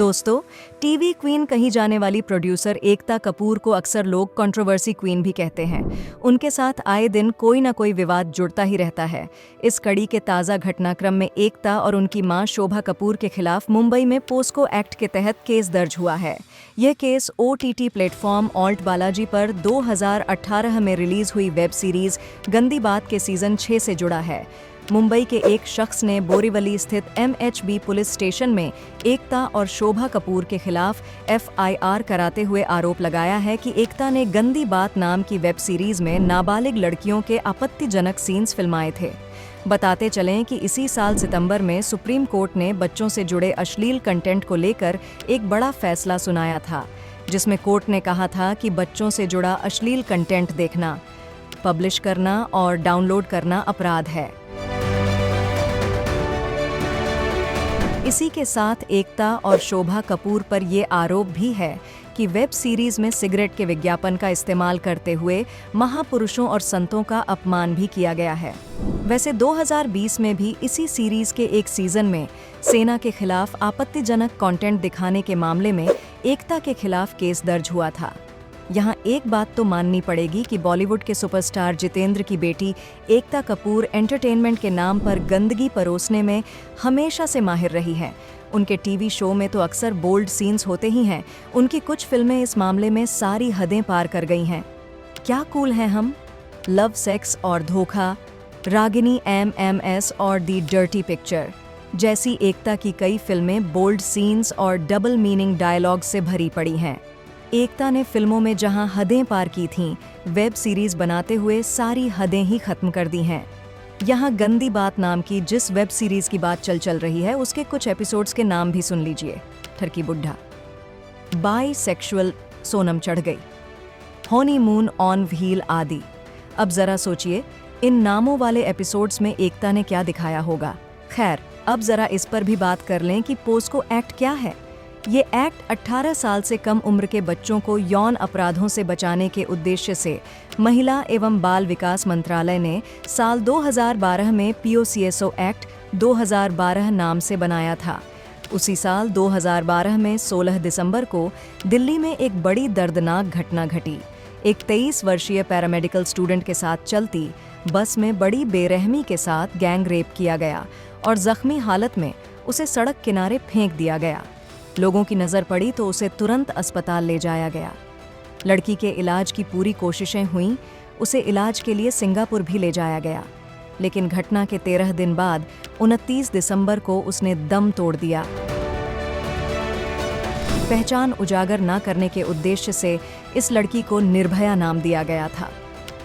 दोस्तों, TV queen कही जाने वाली प्रोड्यूसर एकता कपूर को अक्सर लोग कंट्रोवर्सी क्वीन भी कहते हैं। उनके साथ आए दिन कोई ना कोई विवाद जुड़ता ही रहता है। इस कड़ी के ताज़ा घटनाक्रम में एकता और उनकी मां शोभा कपूर के खिलाफ मुंबई में पोस्को एक्ट के तहत केस दर्ज हुआ है। यह case OTT platform alt Balaji पर 2018 में रिलीज हुई वेब सीरीज गंदी बात के सीजन 6 से जुड़ा है। मुंबई के एक शख्स ने बोरीवली स्थित MHB पुलिस स्टेशन में एकता और शोभा कपूर के खिलाफ FIR कराते हुए आरोप लगाया है कि एकता ने गंदी बात नाम की वेब सीरीज में नाबालिग लड़कियों के आपत्तिजनक सीन्स फिल्माए थे। बताते चलें कि इसी साल सितंबर में सुप्रीम कोर्ट ने बच्चों से जुड़े अश्लील कंटेंट को लेकर एक बड़ा फैसला सुनाया था, जिसमें कोर्ट ने कहा था कि बच्चों से जुड़ा अश्लील कंटेंट देखना, पब्लिश करना और डाउनलोड करना अपराध है। इसी के साथ एकता और शोभा कपूर पर ये आरोप भी है कि वेब सीरीज में सिगरेट के विज्ञापन का इस्तेमाल करते हुए महापुरुषों और संतों का अपमान भी किया गया है। वैसे 2020 में भी इसी सीरीज के एक सीजन में सेना के खिलाफ आपत्तिजनक कंटेंट दिखाने के मामले में एकता के खिलाफ केस दर्ज हुआ था। यहाँ एक बात तो माननी पड़ेगी कि बॉलीवुड के सुपरस्टार जितेंद्र की बेटी एकता कपूर एंटरटेनमेंट के नाम पर गंदगी परोसने में हमेशा से माहिर रही हैं। उनके टीवी शो में तो अक्सर बोल्ड सीन्स होते ही हैं। उनकी कुछ फिल्में इस मामले में सारी हदें पार कर गई हैं। क्या कूल हैं हम, लव, सेक्स और धोखा, रागिनी MMS और दी डर्टी पिक्चर जैसी एकता की कई फिल्में बोल्ड सीन्स और डबल मीनिंग डायलॉग से भरी पड़ी हैं। एकता ने फिल्मों में जहां हदें पार की थीं, वेब सीरीज बनाते हुए सारी हदें ही खत्म कर दी हैं। यहाँ गंदी बात नाम की जिस वेब सीरीज की बात चल रही है, उसके कुछ एपिसोड्स के नाम भी सुन लीजिए। ठरकी बुड्ढा, बाइसेक्सुअल सोनम चढ़ गई, हनीमून ऑन व्हील आदि। अब जरा सोचिए, इन नामों वाले एपिसोड्स में एकता ने क्या दिखाया होगा। खैर, अब जरा इस पर भी बात कर लें कि पोस्को एक्ट क्या है। ये एक्ट 18 साल से कम उम्र के बच्चों को यौन अपराधों से बचाने के उद्देश्य से महिला एवं बाल विकास मंत्रालय ने साल 2012 में POCSO एक्ट 2012 नाम से बनाया था। उसी साल 2012 में 16 दिसंबर को दिल्ली में एक बड़ी दर्दनाक घटना घटी। एक 23 वर्षीय पैरामेडिकल स्टूडेंट के साथ चलती बस में बड़ी बेरहमी के साथ गैंग रेप किया गया और जख्मी हालत में उसे सड़क किनारे फेंक दिया गया। लोगों की नज़र पड़ी तो उसे तुरंत अस्पताल ले जाया गया। लड़की के इलाज की पूरी कोशिशें हुईं, उसे इलाज के लिए सिंगापुर भी ले जाया गया, लेकिन घटना के 13 दिन बाद 29 दिसंबर को उसने दम तोड़ दिया। पहचान उजागर न करने के उद्देश्य से इस लड़की को निर्भया नाम दिया गया था।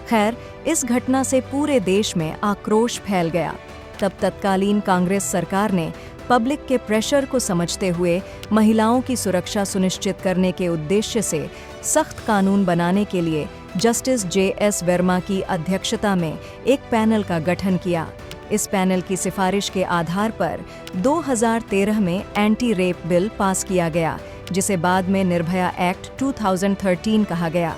खैर, इस घटना से पूरे देश में आक्रोश फैल गया। तब तत्कालीन कांग्रेस सरकार ने पब्लिक के प्रेशर को समझते हुए महिलाओं की सुरक्षा सुनिश्चित करने के उद्देश्य से सख्त कानून बनाने के लिए जस्टिस JS वर्मा की अध्यक्षता में एक पैनल का गठन किया। इस पैनल की सिफारिश के आधार पर 2013 में एंटी रेप बिल पास किया गया, जिसे बाद में निर्भया एक्ट 2013 कहा गया।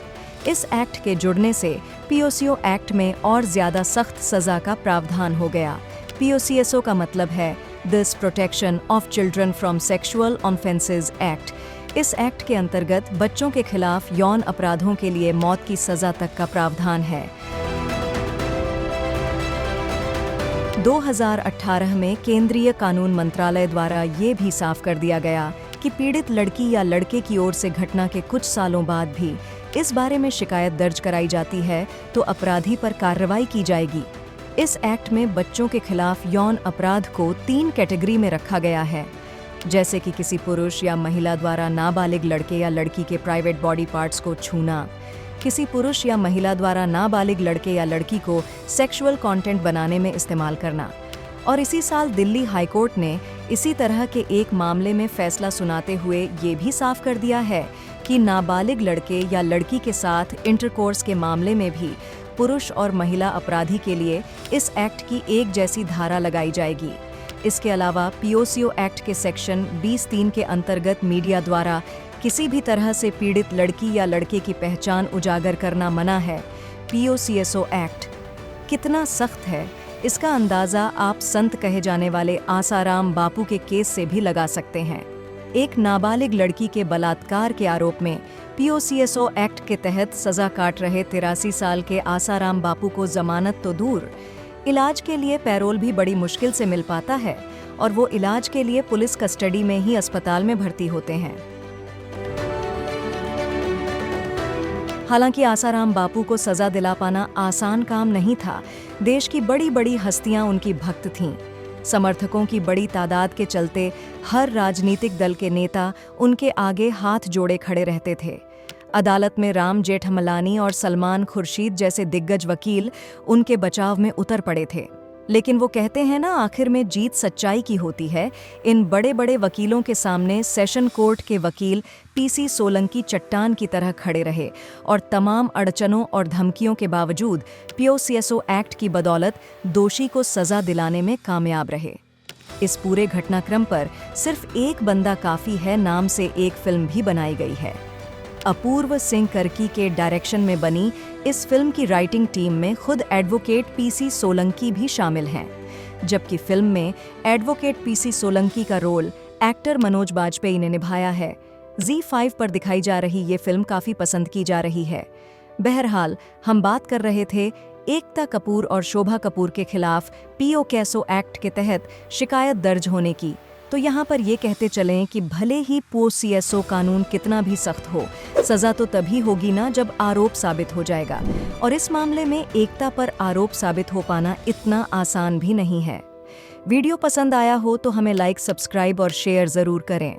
इस एक्ट के जुड़ने से POCSO एक्ट में और ज्यादा सख्त सजा का प्रावधान हो गया। POCSO का मतलब है this protection of children from sexual offences act. इस एक्ट के अंतर्गत बच्चों के खिलाफ यौन अपराधों के लिए मौत की सजा तक का प्रावधान है। 2018 में केंद्रीय कानून मंत्रालय द्वारा ये भी साफ कर दिया गया कि पीड़ित लड़की या लड़के की ओर से घटना के कुछ सालों बाद भी इस बारे में शिकायत दर्ज कराई जाती है तो अपराधी पर कार्रवाई की जाएगी। इस एक्ट में बच्चों के खिलाफ यौन अपराध को 3 कैटेगरी में रखा गया है, जैसे कि किसी पुरुष या महिला द्वारा नाबालिग लड़के या लड़की के प्राइवेट बॉडी पार्ट्स को छूना, किसी पुरुष या महिला द्वारा नाबालिग लड़के या लड़की को सेक्सुअल कंटेंट बनाने में इस्तेमाल करना। और इसी साल दिल्ली हाईकोर्ट ने इसी तरह के एक मामले में फैसला सुनाते हुए ये भी साफ कर दिया है कि नाबालिग लड़के या लड़की के साथ इंटरकोर्स के मामले में भी पुरुष और महिला अपराधी के लिए इस एक्ट की एक जैसी धारा लगाई जाएगी। इसके अलावा POCSO एक्ट के सेक्शन 20(3) के अंतर्गत मीडिया द्वारा किसी भी तरह से पीड़ित लड़की या लड़के की पहचान उजागर करना मना है। POCSO एक्ट कितना सख्त है, इसका अंदाज़ा आप संत कहे जाने वाले आसाराम बापू के केस से भी लगा सकते हैं। एक नाबालिग लड़की के बलात्कार के आरोप में पीओसीएसओ एक्ट के तहत सजा काट रहे 83 साल के आसाराम बापू को जमानत तो दूर, इलाज के लिए पैरोल भी बड़ी मुश्किल से मिल पाता है और वो इलाज के लिए पुलिस कस्टडी में ही अस्पताल में भर्ती होते हैं। हालांकि आसाराम बापू को सजा दिला पाना आसान काम नहीं था। देश की बड़ी बड़ी हस्तियां उनकी भक्त थीं। समर्थकों की बड़ी तादाद के चलते हर राजनीतिक दल के नेता उनके आगे हाथ जोड़े खड़े रहते थे। अदालत में राम जेठमलानी और सलमान खुर्शीद जैसे दिग्गज वकील उनके बचाव में उतर पड़े थे। लेकिन वो कहते हैं ना, आखिर में जीत सच्चाई की होती है। इन बड़े बड़े वकीलों के सामने सेशन कोर्ट के वकील पीसी सोलंकी चट्टान की तरह खड़े रहे और तमाम अड़चनों और धमकियों के बावजूद पीओसीएसओ एक्ट की बदौलत दोषी को सजा दिलाने में कामयाब रहे। इस पूरे घटनाक्रम पर सिर्फ एक बंदा काफी है नाम से एक फिल्म भी बनाई गई है। अपूर्व सिंह कर्की के डायरेक्शन में बनी इस फिल्म की राइटिंग टीम में खुद एडवोकेट पीसी सोलंकी भी शामिल हैं। जबकि फिल्म में एडवोकेट पीसी सोलंकी का रोल एक्टर मनोज बाजपेयी ने निभाया है। ZEE5 पर दिखाई जा रही ये फिल्म काफी पसंद की जा रही है। बहरहाल, हम बात कर रहे थे एकता कपूर और शोभा कपूर के खिलाफ पीओसीएसओ एक्ट के तहत शिकायत दर्ज होने की। तो यहाँ पर ये कहते चलें कि भले ही पीओसीएसओ कानून कितना भी सख्त हो, सजा तो तभी होगी ना जब आरोप साबित हो जाएगा। और इस मामले में एकता पर आरोप साबित हो पाना इतना आसान भी नहीं है। वीडियो पसंद आया हो तो हमें लाइक, सब्सक्राइब और शेयर जरूर करें।